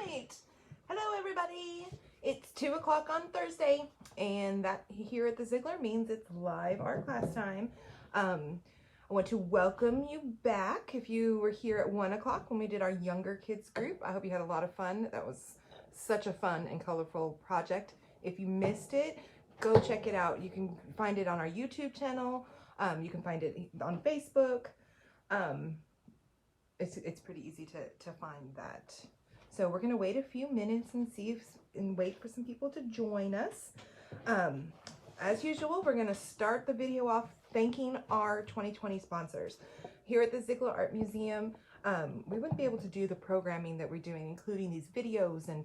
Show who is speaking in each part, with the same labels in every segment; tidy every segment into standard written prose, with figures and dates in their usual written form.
Speaker 1: right. Hello, everybody. It's 2 o'clock on Thursday, and that here at the Ziegler means it's live art class time. I want to welcome you back. If you were here at 1 o'clock when we did our younger kids group, I hope you had a lot of fun. That was such a fun and colorful project. If you missed it, go check it out. You can find it on our YouTube channel. You can find it on Facebook. It's pretty easy to find that. So we're gonna wait a few minutes and wait for some people to join us. As usual, we're gonna start the video off thanking our 2020 sponsors. Here at the Ziegler Art Museum, we wouldn't be able to do the programming that we're doing, including these videos and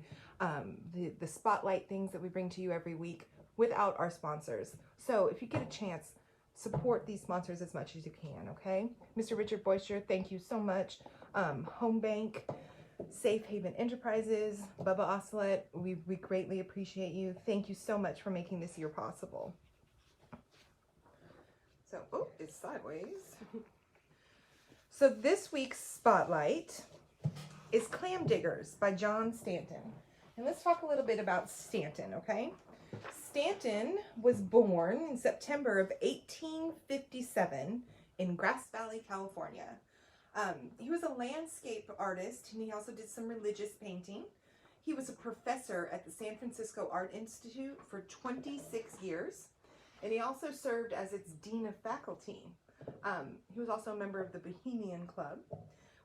Speaker 1: the spotlight things that we bring to you every week without our sponsors. So if you get a chance, support these sponsors as much as you can, okay? Mr. Richard Boyster, thank you so much. Home Bank, Safe Haven Enterprises, Bubba Ocelot, we greatly appreciate you. Thank you so much for making this year possible. So, oh, it's sideways. So this week's spotlight is Clam Diggers by John Stanton. And let's talk a little bit about Stanton, okay? Stanton was born in September of 1857 in Grass Valley, California. He was a landscape artist, and he also did some religious painting. He was a professor at the San Francisco Art Institute for 26 years, and he also served as its dean of faculty. He was also a member of the Bohemian Club.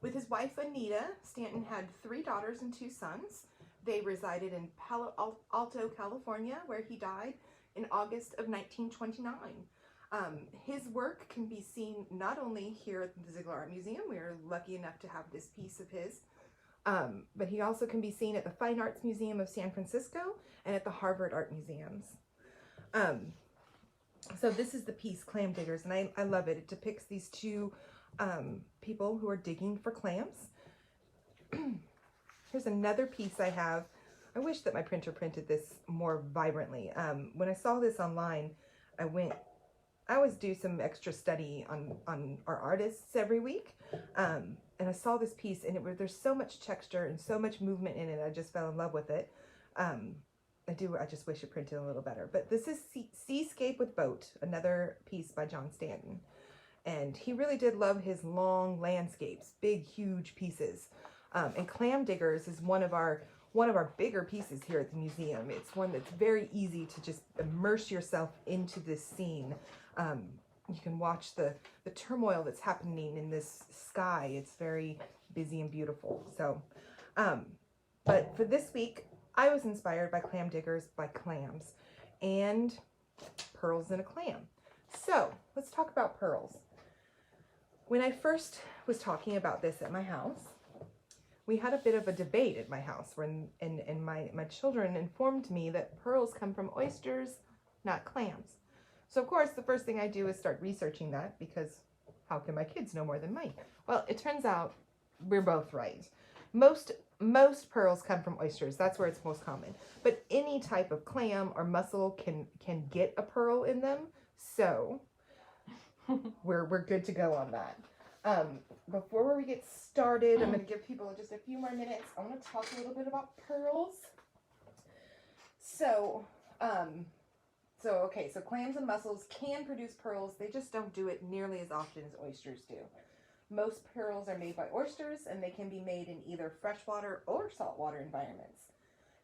Speaker 1: With his wife, Anita, Stanton had 3 daughters and 2 sons. They resided in Palo Alto, California, where he died in August of 1929. His work can be seen not only here at the Ziegler Art Museum, we are lucky enough to have this piece of his, but he also can be seen at the Fine Arts Museum of San Francisco and at the Harvard Art Museums. So this is the piece, Clam Diggers, and I love it. It depicts these 2 people who are digging for clams. Here's another piece I have. I wish that my printer printed this more vibrantly. When I saw this online, I always do some extra study on our artists every week. And I saw this piece, and there's so much texture and so much movement in it. I just fell in love with it. I just wish it printed a little better. But this is Seascape with Boat, another piece by John Stanton. And he really did love his long landscapes, big, huge pieces. And Clam Diggers is one of our bigger pieces here at the museum. It's one that's very easy to just immerse yourself into this scene. You can watch the turmoil that's happening in this sky. It's very busy and beautiful. So, but for this week, I was inspired by Clam Diggers by clams and pearls in a clam. So let's talk about pearls. When I first was talking about this at my house, we had a bit of a debate at my house and my children informed me that pearls come from oysters, not clams. So of course, the first thing I do is start researching that, because how can my kids know more than me? Well, it turns out we're both right. Most pearls come from oysters. That's where it's most common. But any type of clam or mussel can get a pearl in them. So we're good to go on that. Before we get started, I'm going to give people just a few more minutes. I want to talk a little bit about pearls. So clams and mussels can produce pearls. They just don't do it nearly as often as oysters do. Most pearls are made by oysters, and they can be made in either freshwater or saltwater environments.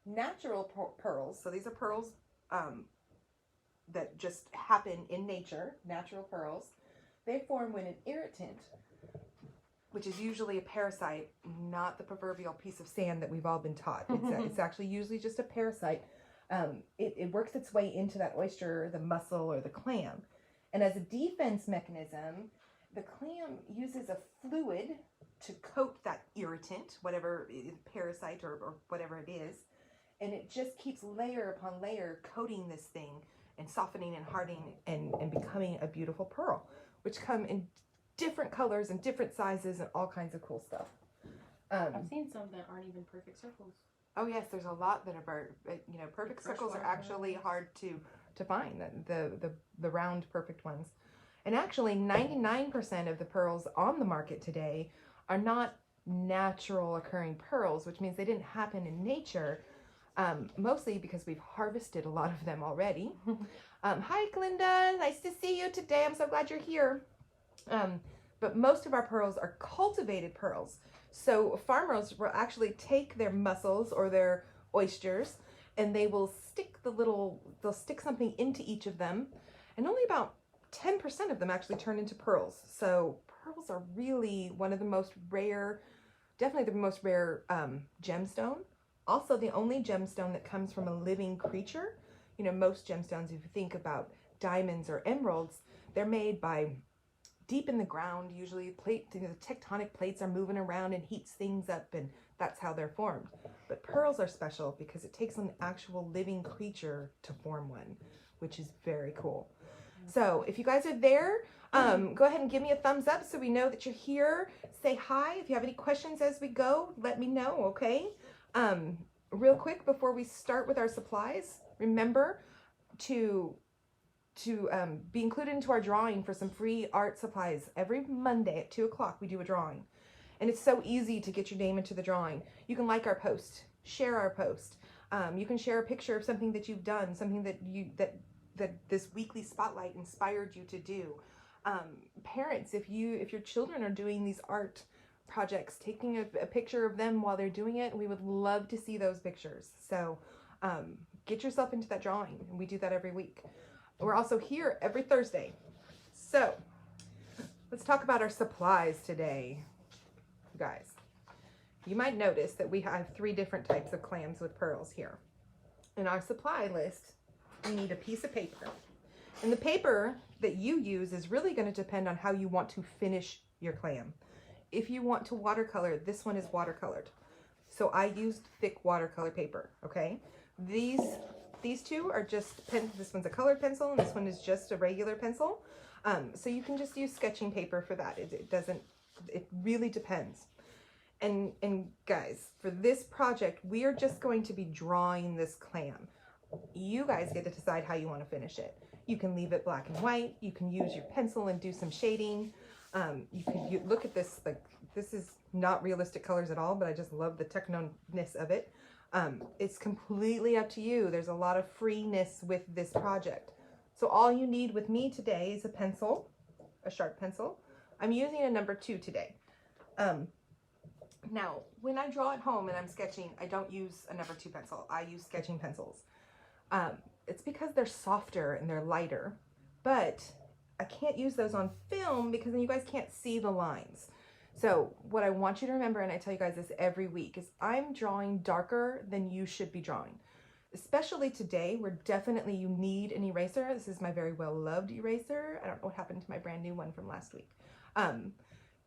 Speaker 1: Natural pearls, so these are pearls that just happen in nature, natural pearls, they form when an irritant, which is usually a parasite, not the proverbial piece of sand that we've all been taught. It's actually usually just a parasite. It works its way into that oyster, the mussel, or the clam. And as a defense mechanism, the clam uses a fluid to coat that irritant, whatever parasite or whatever it is, and it just keeps layer upon layer coating this thing and softening and hardening and becoming a beautiful pearl, which come in different colors and different sizes and all kinds of cool stuff.
Speaker 2: I've seen some that aren't even perfect circles.
Speaker 1: Oh yes, there's a lot that are, perfect circles are actually hard to find, the round perfect ones. And actually 99% of the pearls on the market today are not natural occurring pearls, which means they didn't happen in nature, mostly because we've harvested a lot of them already. Hi, Glinda. Nice to see you today. I'm so glad you're here. But most of our pearls are cultivated pearls. So farmers will actually take their mussels or their oysters, and they will they'll stick something into each of them, and only about 10% of them actually turn into pearls. So pearls are really one of the most rare, definitely the most rare gemstone. Also the only gemstone that comes from a living creature. You know, most gemstones, if you think about diamonds or emeralds, they're made by deep in the ground, usually the tectonic plates are moving around and heats things up, and that's how they're formed. But pearls are special because it takes an actual living creature to form one, which is very cool. So if you guys are there, go ahead and give me a thumbs up so we know that you're here. Say hi. If you have any questions as we go, let me know, okay? Real quick, before we start with our supplies, remember to be included into our drawing for some free art supplies. Every Monday at 2 o'clock, we do a drawing. And it's so easy to get your name into the drawing. You can like our post, share our post. You can share a picture of something that you've done, something that this weekly spotlight inspired you to do. Parents, if your children are doing these art projects, taking a picture of them while they're doing it, we would love to see those pictures. So get yourself into that drawing, and we do that every week. We're also here every Thursday. So let's talk about our supplies today, you guys. You might notice that we have 3 different types of clams with pearls here. In our supply list, we need a piece of paper. And the paper that you use is really going to depend on how you want to finish your clam. If you want to watercolor, this one is watercolored. So I used thick watercolor paper, okay? These two are just, this one's a colored pencil and this one is just a regular pencil. So you can just use sketching paper for that. It really depends. And guys, for this project, we are just going to be drawing this clam. You guys get to decide how you want to finish it. You can leave it black and white. You can use your pencil and do some shading. You look at this, like, this is not realistic colors at all, but I just love the techno-ness of it. It's completely up to you. There's a lot of freeness with this project. So all you need with me today is a pencil, a sharp pencil. I'm using a number 2 today. Now, when I draw at home and I'm sketching, I don't use a number 2 pencil. I use sketching pencils. It's because they're softer and they're lighter, but I can't use those on film because then you guys can't see the lines. So what I want you to remember, and I tell you guys this every week, is I'm drawing darker than you should be drawing. Especially today, where definitely you need an eraser. This is my very well-loved eraser. I don't know what happened to my brand new one from last week.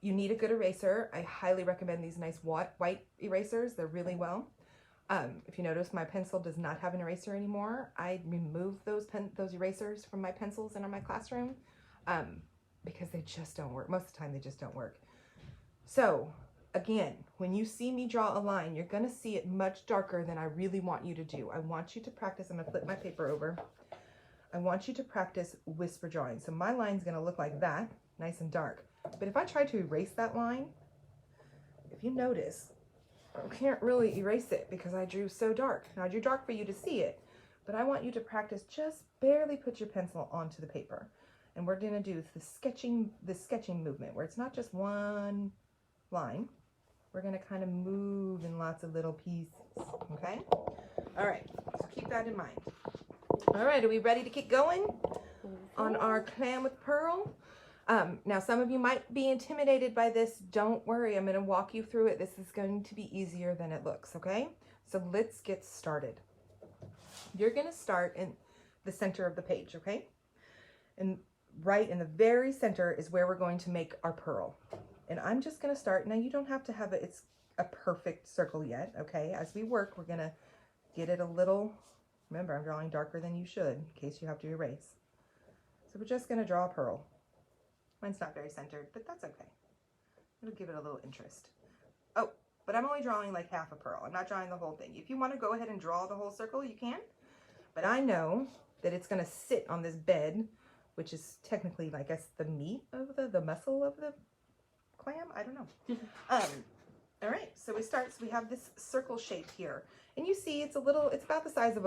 Speaker 1: You need a good eraser. I highly recommend these nice white erasers. They're really well. If you notice, my pencil does not have an eraser anymore. I removed those erasers from my pencils in my classroom because they just don't work. Most of the time, they just don't work. So again, when you see me draw a line, you're going to see it much darker than I really want you to do. I want you to practice. I'm going to flip my paper over. I want you to practice whisper drawing. So my line's going to look like that, nice and dark. But if I try to erase that line, if you notice, I can't really erase it because I drew so dark. Now I drew dark for you to see it, but I want you to practice just barely put your pencil onto the paper. And we're going to do the sketching movement where it's not just one line. We're going to kind of move in lots of little pieces, okay? All right, so keep that in mind. All right, are we ready to get going on our clam with pearl? Now, some of you might be intimidated by this. Don't worry, I'm going to walk you through it. This is going to be easier than it looks, okay? So let's get started. You're going to start in the center of the page, okay? And right in the very center is where we're going to make our pearl. And I'm just going to start. Now, you don't have to have it's a perfect circle yet, okay? As we work, we're going to get it a little, remember, I'm drawing darker than you should in case you have to erase. So we're just going to draw a pearl. Mine's not very centered, but that's okay. It'll give it a little interest. Oh, but I'm only drawing like half a pearl. I'm not drawing the whole thing. If you want to go ahead and draw the whole circle, you can. But I know that it's going to sit on this bed, which is technically, I guess, the meat of the muscle of the clam. I don't know. All right, so we have this circle shape here. And you see it's about the size of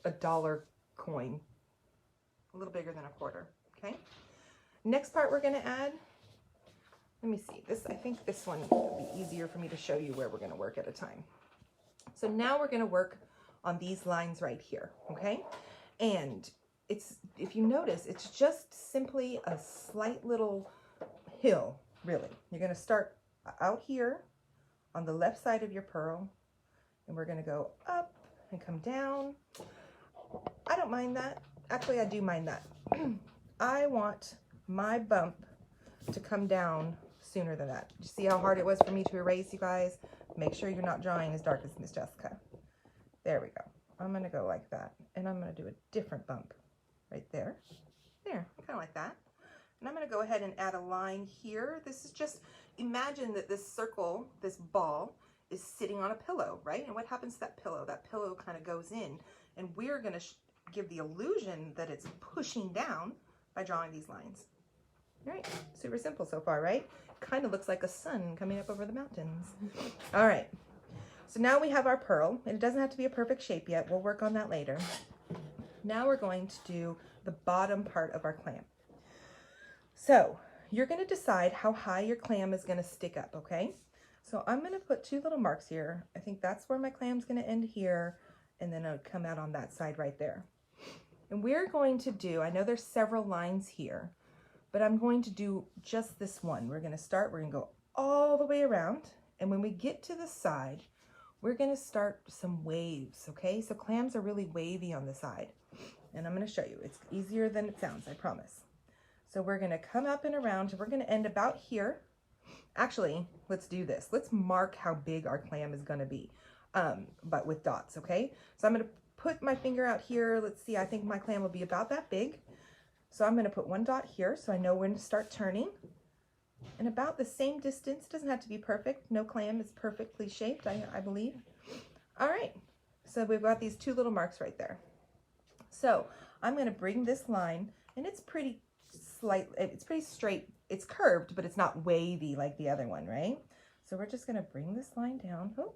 Speaker 1: a dollar coin. A little bigger than a quarter, okay? Next part we're gonna add, let me see, I think this one will be easier for me to show you where we're gonna work at a time. So now we're gonna work on these lines right here, okay? And if you notice, it's just simply a slight little hill, really. You're gonna start out here on the left side of your pearl, and we're gonna go up and come down. I don't mind that. Actually, I do mind that. I want my bump to come down sooner than that. You see how hard it was for me to erase, you guys? Make sure you're not drawing as dark as Miss Jessica. There we go. I'm gonna go like that, and I'm gonna do a different bump right there. There, kind of like that. And I'm gonna go ahead and add a line here. This is just, imagine that this circle, this ball, is sitting on a pillow, right? And what happens to that pillow? That pillow kind of goes in, and we're gonna give the illusion that it's pushing down by drawing these lines. All right, super simple so far, right? Kind of looks like a sun coming up over the mountains. All right, so now we have our pearl, and it doesn't have to be a perfect shape yet. We'll work on that later. Now we're going to do the bottom part of our clam. So you're going to decide how high your clam is going to stick up, okay? So I'm going to put 2 little marks here. I think that's where my clam's going to end here, and then it'll come out on that side right there. And we're going to do, I know there's several lines here, but I'm going to do just this one. We're going to go all the way around, and when we get to the side, we're going to start some waves, okay? So clams are really wavy on the side, and I'm going to show you. It's easier than it sounds, I promise. So we're going to come up and around, and we're going to end about here. Actually, let's do this. Let's mark how big our clam is going to be, but with dots, okay? So I'm going to put my finger out here. Let's see, I think my clam will be about that big. So I'm going to put 1 dot here so I know when to start turning. And about the same distance, doesn't have to be perfect. No clam is perfectly shaped, I believe. All right, so we've got these 2 little marks right there. So I'm going to bring this line, and it's pretty straight. It's curved, but it's not wavy like the other one, right? So we're just going to bring this line down. Oh.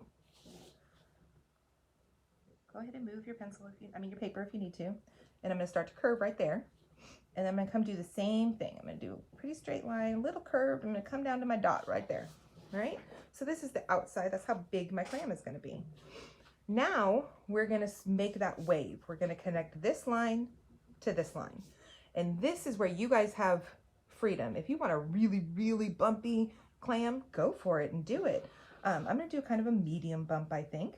Speaker 1: Go ahead and move your pencil, your paper if you need to. And I'm going to start to curve right there. And then I'm going to come do the same thing. I'm going to do a pretty straight line, little curve. I'm going to come down to my dot right there. All right? So this is the outside. That's how big my clam is going to be. Now we're going to make that wave. We're going to connect this line to this line. And this is where you guys have freedom. If you want a really, really bumpy clam, go for it and do it. I'm going to do kind of a medium bump, I think.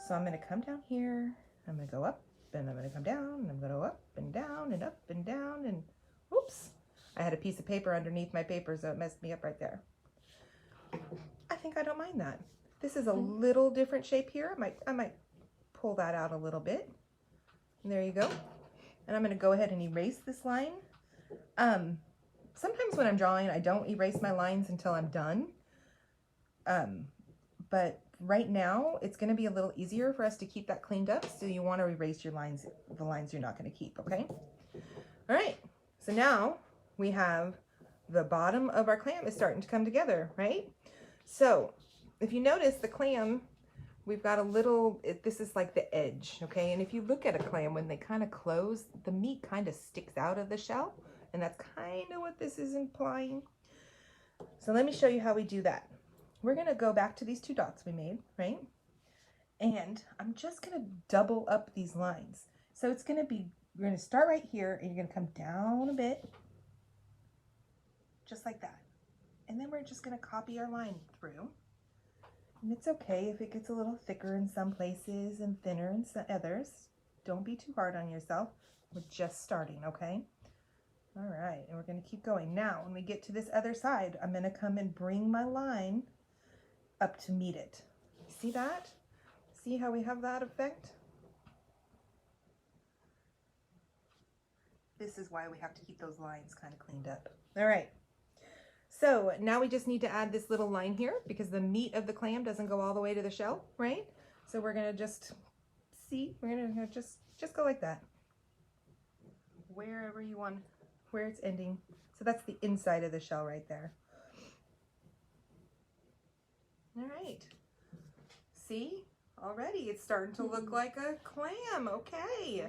Speaker 1: So I'm going to come down here, I'm going to go up, and I'm going to come down, and I'm going to go up and down and up and down, and oops, I had a piece of paper underneath my paper, so it messed me up right there. I think I don't mind that. This is a little different shape here. I might pull that out a little bit. And there you go. And I'm going to go ahead and erase this line. Sometimes when I'm drawing, I don't erase my lines until I'm done. But right now, it's going to be a little easier for us to keep that cleaned up. So you want to erase your lines, the lines you're not going to keep, okay? All right. So now we have the bottom of our clam is starting to come together, right? So if you notice the clam, we've got a little, this is like the edge, okay? And if you look at a clam, when they kind of close, the meat kind of sticks out of the shell. And that's kind of what this is implying. So let me show you how we do that. We're going to go back to these 2 dots we made, right? And I'm just going to double up these lines. So it's going to be, we're going to start right here, and you're going to come down a bit, just like that. And then we're just going to copy our line through. And it's okay if it gets a little thicker in some places and thinner in some others. Don't be too hard on yourself. We're just starting, okay? All right, and we're going to keep going. Now, when we get to this other side, I'm going to come and bring my line up to meet it. See that? See how we have that effect? This is why we have to keep those lines kind of cleaned up. All right. So now we just need to add this little line here because the meat of the clam doesn't go all the way to the shell, right? So we're going to just see, we're going to just go like that. Wherever you want, where it's ending. So that's the inside of the shell right there. All right. See? Already it's starting to look like a clam. Okay.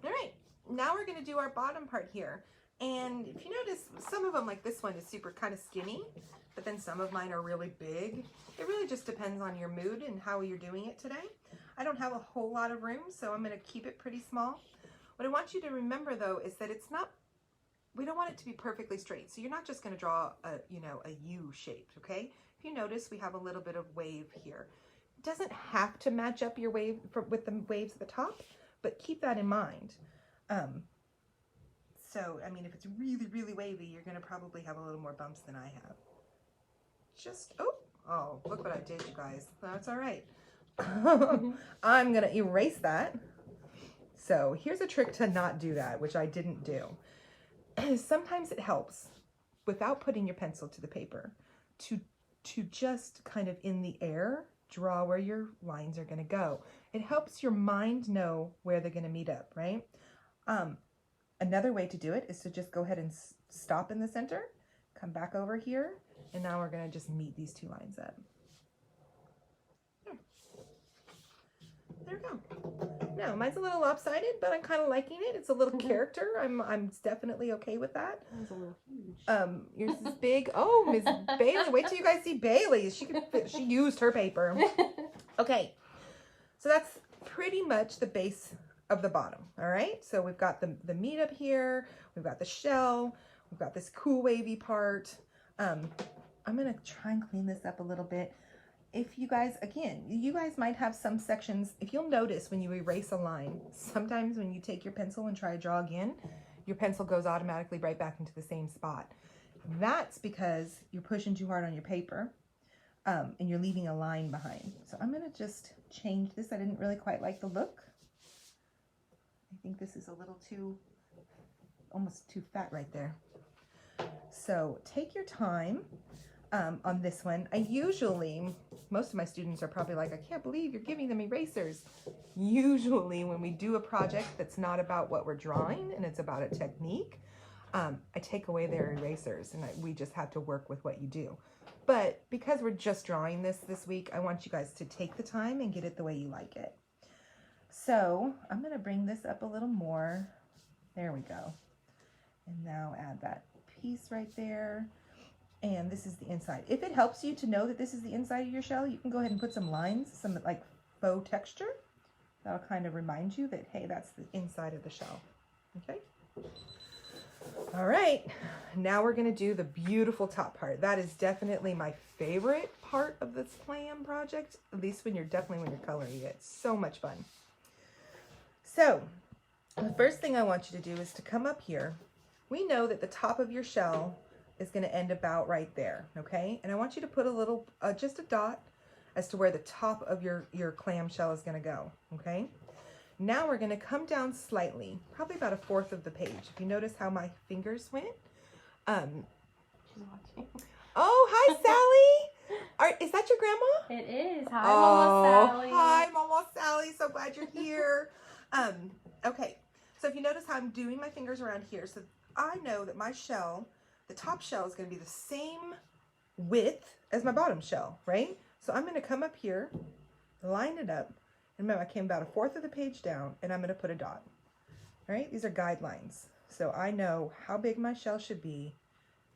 Speaker 1: All right. Now we're going to do our bottom part here. And if you notice, some of them, like this one, is super kind of skinny, but then some of mine are really big. It really just depends on your mood and how you're doing it today. I don't have a whole lot of room, so I'm going to keep it pretty small. What I want you to remember, though, is that it's not, we don't want it to be perfectly straight. So you're not just going to draw a, you know, a U shape, okay? If you notice, we have a little bit of wave here. It doesn't have to match up your wave with the waves at the top, but keep that in mind. So, I mean, if it's really, really wavy, you're going to probably have a little more bumps than I have. Just, oh, look what I did, you guys. That's all right. I'm going to erase that. So here's a trick to not do that, which I didn't do. Sometimes it helps, without putting your pencil to the paper, to just kind of in the air, draw where your lines are going to go. It helps your mind know where they're going to meet up, right? Another way to do it is to just go ahead and stop in the center, come back over here, and now we're going to just meet these two lines up. There we go. No, mine's a little lopsided, but I'm kind of liking it. It's a little character. I'm definitely okay with that.
Speaker 2: Mine's a little huge.
Speaker 1: Yours is big. Oh, Miss Bailey. Wait till you guys see Bailey's. She used her paper. Okay. So that's pretty much the base of the bottom. All right. So we've got the meat up here. We've got the shell. We've got this cool wavy part. I'm going to try and clean this up a little bit. If you guys, again, you guys might have some sections, if you'll notice when you erase a line, sometimes when you take your pencil and try to draw again, your pencil goes automatically right back into the same spot. That's because you're pushing too hard on your paper and you're leaving a line behind. So I'm going to just change this. I didn't really quite like the look. I think this is a little too, almost too fat right there. So take your time. On this one, I usually, most of my students are probably like, I can't believe you're giving them erasers. Usually when we do a project that's not about what we're drawing and it's about a technique, I take away their erasers and we just have to work with what you do. But because we're just drawing this week, I want you guys to take the time and get it the way you like it. So I'm going to bring this up a little more. There we go. And now add that piece right there. And this is the inside. If it helps you to know that this is the inside of your shell, you can go ahead and put some lines, some like faux texture. That'll kind of remind you that, hey, that's the inside of the shell. Okay? All right. Now we're going to do the beautiful top part. That is definitely my favorite part of this clam project, at least when you're coloring it. It's so much fun. So the first thing I want you to do is to come up here. We know that the top of your shell is going to end about right there, okay? And I want you to put a little, just a dot as to where the top of your clam shell is going to go, okay? Now we're going to come down slightly, probably about 1/4 of the page. If you notice how my fingers went.
Speaker 2: She's watching.
Speaker 1: Oh, hi, Sally. Is that your grandma?
Speaker 2: It is. Hi, Mama Sally.
Speaker 1: Hi, Mama Sally. So glad you're here. Okay, so if you notice how I'm doing my fingers around here, so I know that my shell, the top shell is going to be the same width as my bottom shell, right? So I'm going to come up here, line it up, and remember I came about 1/4 of the page down, and I'm going to put a dot. All right, these are guidelines. So I know how big my shell should be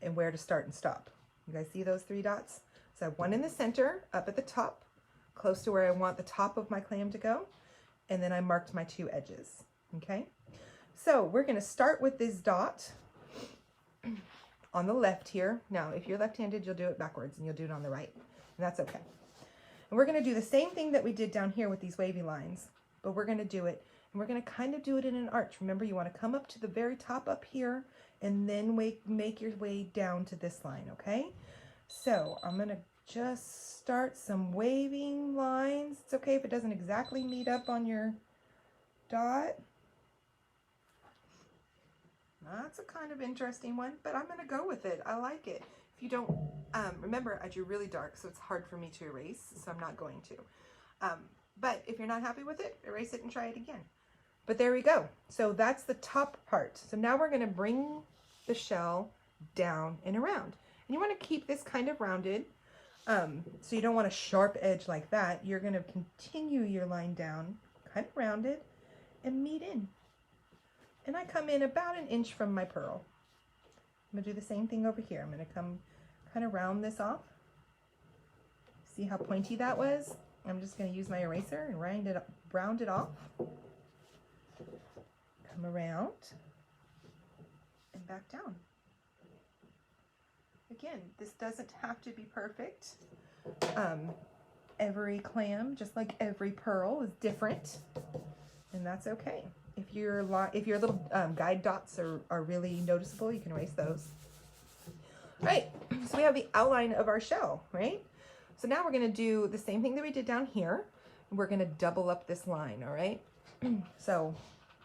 Speaker 1: and where to start and stop. You guys see those 3 dots? So I have one in the center, up at the top, close to where I want the top of my clam to go, and then I marked my 2 edges, okay? So we're going to start with this dot on the left here. Now, if you're left-handed, you'll do it backwards and you'll do it on the right. And that's okay. And we're going to do the same thing that we did down here with these wavy lines, but we're going to do it, and we're going to kind of do it in an arch. Remember, you want to come up to the very top up here and then make your way down to this line, okay? So I'm going to just start some waving lines. It's okay if it doesn't exactly meet up on your dot. That's a kind of interesting one, but I'm going to go with it. I like it. If you don't, remember, I drew really dark, so it's hard for me to erase, so I'm not going to. But if you're not happy with it, erase it and try it again. But there we go. So that's the top part. So now we're going to bring the shell down and around. And you want to keep this kind of rounded. So you don't want a sharp edge like that. You're going to continue your line down, kind of rounded, and meet in. And I come in about an inch from my pearl. I'm going to do the same thing over here. I'm going to come kind of round this off. See how pointy that was? I'm just going to use my eraser and round it off. Come around and back down. Again, this doesn't have to be perfect. Every clam, just like every pearl, is different, and that's okay. If your little guide dots are really noticeable, you can erase those. All right, so we have the outline of our shell, right? So now we're going to do the same thing that we did down here. We're going to double up this line, all right? So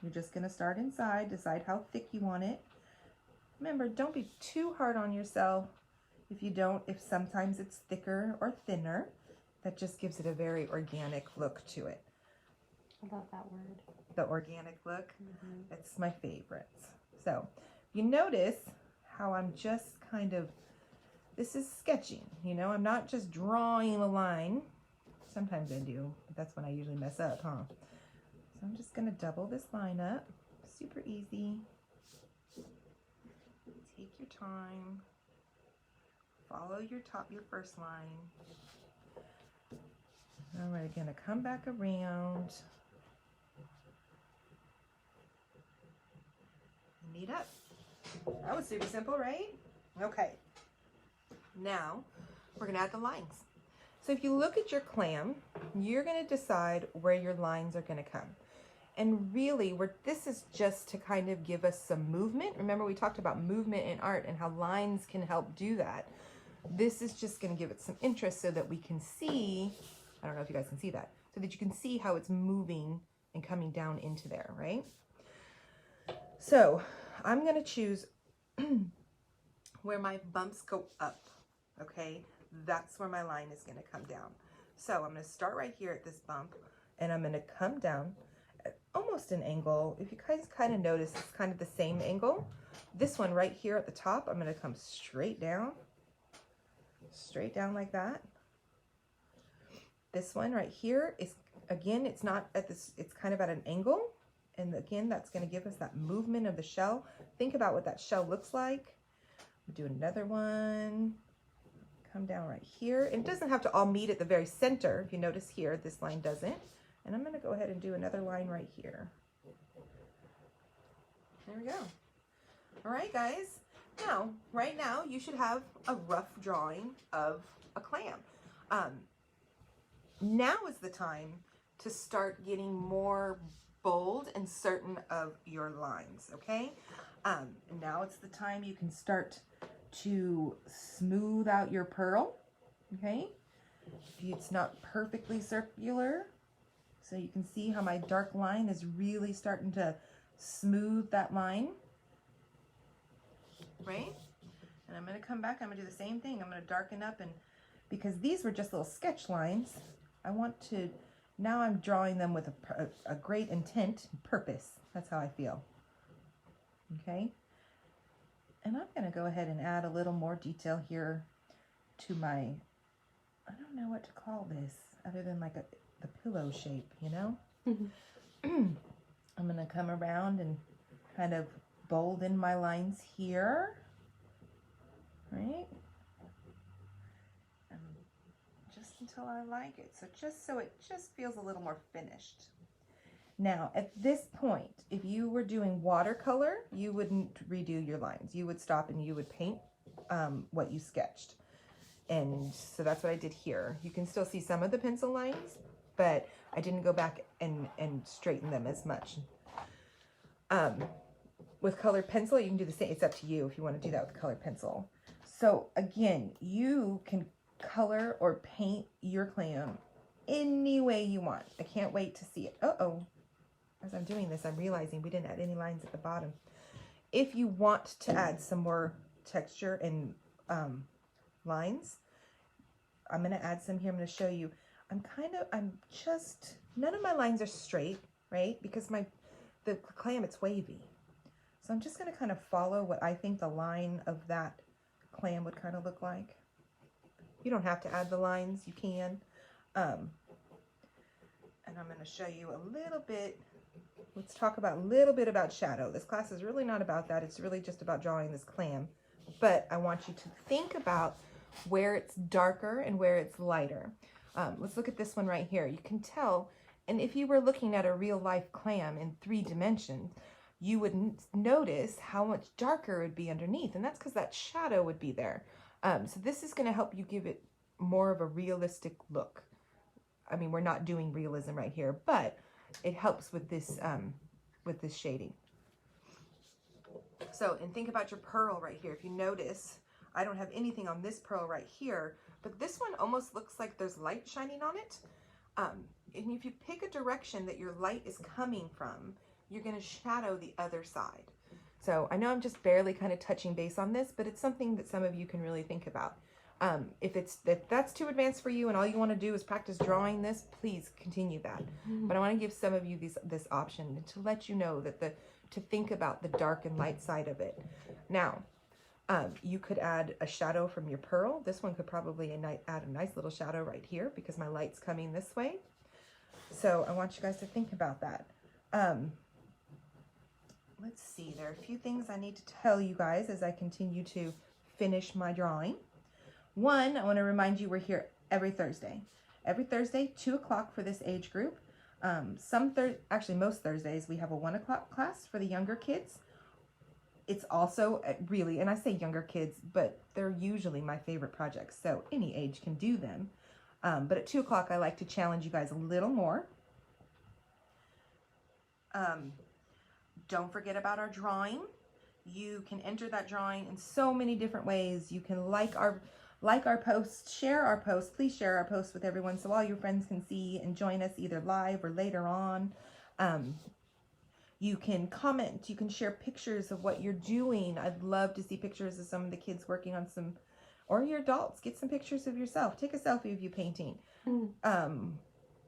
Speaker 1: you're just going to start inside, decide how thick you want it. Remember, don't be too hard on yourself. If sometimes it's thicker or thinner, that just gives it a very organic look to it.
Speaker 2: I love that word.
Speaker 1: The organic look, it's my favorite. So you notice how I'm just kind of, this is sketching, you know, I'm not just drawing a line. Sometimes I do, but that's when I usually mess up, huh? So I'm just gonna double this line up, super easy. Take your time. Follow your first line. All right, gonna come back around. Meet up. That was super simple, right? Okay. Now, we're gonna add the lines. So if you look at your clam, you're gonna decide where your lines are gonna come. And really, this is just to kind of give us some movement. Remember, we talked about movement in art and how lines can help do that. This is just going to give it some interest so that we can see, I don't know if you guys can see that, so that you can see how it's moving and coming down into there, right? So I'm going to choose where my bumps go up, okay? That's where my line is going to come down. So I'm going to start right here at this bump, and I'm going to come down at almost an angle. If you guys kind of notice, it's kind of the same angle. This one right here at the top, I'm going to come straight down like that. This one right here is, again, it's not at this, it's kind of at an angle. And again, that's going to give us that movement of the shell. Think about what that shell looks like. Do another one. Come down right here. And it doesn't have to all meet at the very center. If you notice here, this line doesn't. And I'm going to go ahead and do another line right here. There we go. All right, guys. Now, right now, you should have a rough drawing of a clam. Now is the time to start getting more bold and certain of your lines, okay? Now it's the time you can start to smooth out your pearl, okay? It's not perfectly circular, so you can see how my dark line is really starting to smooth that line. Right? And I'm going to come back, I'm going to do the same thing. I'm going to darken up, and because these were just little sketch lines, I want to, now I'm drawing them with a great intent and purpose. That's how I feel. Okay? And I'm going to go ahead and add a little more detail here to my, I don't know what to call this, other than like the pillow shape, you know? I'm going to come around and kind of bolden my lines here, right? And just until I like it. So just so it just feels a little more finished. Now, at this point, if you were doing watercolor, you wouldn't redo your lines. You would stop and you would paint what you sketched. And so that's what I did here. You can still see some of the pencil lines, but I didn't go back and straighten them as much. With colored pencil, you can do the same. It's up to you if you want to do that with colored pencil. So again, you can color or paint your clam any way you want. I can't wait to see it. Uh-oh. As I'm doing this, I'm realizing we didn't add any lines at the bottom. If you want to add some more texture and lines, I'm going to add some here. I'm going to show you. None of my lines are straight, right? Because the clam, it's wavy. So I'm just going to kind of follow what I think the line of that clam would kind of look like. You don't have to add the lines, you can. And I'm going to show you a little bit. Let's talk about a little bit about shadow. This class is really not about that. It's really just about drawing this clam. But I want you to think about where it's darker and where it's lighter. Let's look at this one right here. You can tell, and if you were looking at a real life clam in 3 dimensions, you would notice how much darker it would be underneath. And that's because that shadow would be there. So this is going to help you give it more of a realistic look. I mean, we're not doing realism right here, but it helps with this shading. So, and think about your pearl right here. If you notice, I don't have anything on this pearl right here, but this one almost looks like there's light shining on it. And if you pick a direction that your light is coming from, you're going to shadow the other side. So I know I'm just barely kind of touching base on this, but it's something that some of you can really think about. If that's too advanced for you and all you want to do is practice drawing this, please continue that. But I want to give some of you this option to let you know that to think about the dark and light side of it. Now, you could add a shadow from your pearl. This one could probably add a nice little shadow right here because my light's coming this way. So I want you guys to think about that. Let's see, there are a few things I need to tell you guys as I continue to finish my drawing. One, I want to remind you we're here every Thursday. Every Thursday, 2 o'clock for this age group. Actually, most Thursdays, we have a 1 o'clock class for the younger kids. It's also really, and I say younger kids, but they're usually my favorite projects, so any age can do them. But at 2 o'clock, I like to challenge you guys a little more. Don't forget about our drawing. You can enter that drawing in so many different ways. You can like our posts, share our posts. Please share our posts with everyone so all your friends can see and join us either live or later on. You can comment. You can share pictures of what you're doing. I'd love to see pictures of some of the kids working on some, or your adults. Get some pictures of yourself. Take a selfie of you painting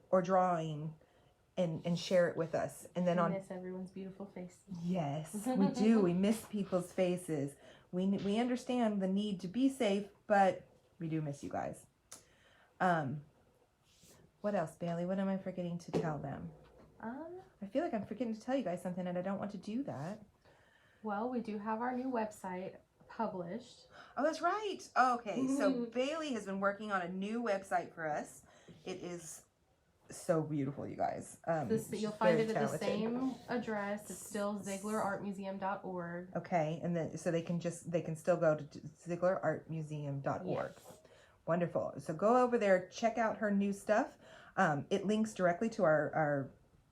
Speaker 1: or drawing. And share it with us. And then
Speaker 2: we miss everyone's beautiful faces.
Speaker 1: Yes, we do. We miss people's faces. We understand the need to be safe, but we do miss you guys. What else, Bailey? What am I forgetting to tell them? I feel like I'm forgetting to tell you guys something, and I don't want to do that.
Speaker 2: Well, we do have our new website published.
Speaker 1: Oh, that's right. Okay, so Bailey has been working on a new website for us. It is so beautiful, you guys.
Speaker 2: You'll find it at the same address. It's still ZieglerArtMuseum.org.
Speaker 1: Okay, and then so they can still go to ZieglerArtMuseum.org. Yes. Wonderful. So go over there, check out her new stuff. It links directly to our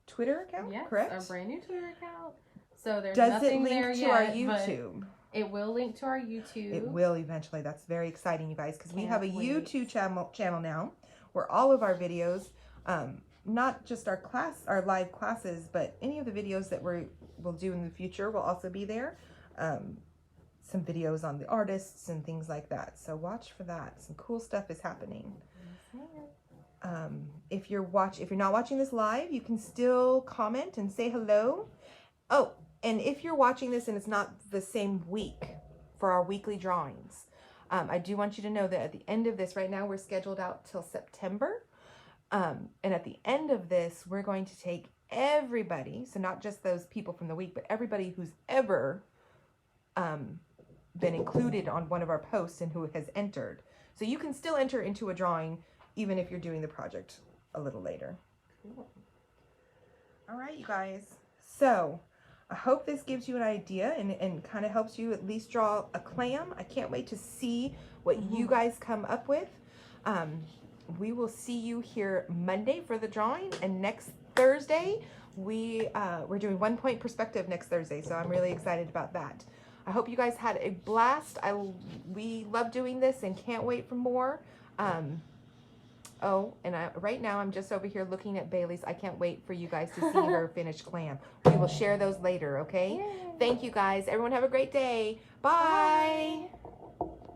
Speaker 1: Twitter account,
Speaker 2: yes,
Speaker 1: correct?
Speaker 2: Our brand new Twitter account. So there's
Speaker 1: Does
Speaker 2: nothing
Speaker 1: it link
Speaker 2: there
Speaker 1: to
Speaker 2: yet,
Speaker 1: our YouTube?
Speaker 2: It will link to our YouTube.
Speaker 1: It will eventually. That's very exciting, you guys, because we have a YouTube channel now where all of our videos, not just our live classes, but any of the videos that we'll do in the future will also be there. Some videos on the artists and things like that. So watch for that. Some cool stuff is happening. If you're not watching this live, you can still comment and say hello. Oh, and if you're watching this and it's not the same week for our weekly drawings, I do want you to know that at the end of this, right now we're scheduled out till September. And at the end of this, we're going to take everybody, so not just those people from the week, but everybody who's ever been included on one of our posts and who has entered. So you can still enter into a drawing even if you're doing the project a little later. Cool. All right, you guys. So I hope this gives you an idea and kind of helps you at least draw a clam. I can't wait to see what you guys come up with. We will see you here Monday for the drawing, and next Thursday we're doing 1 point perspective next Thursday, so I'm really excited about that. I hope you guys had a blast. We love doing this and can't wait for more. Right now I'm just over here looking at Bailey's. I can't wait for you guys to see her finished clam. We will share those later, okay? Yay. Thank you guys. Everyone have a great day. Bye. Bye.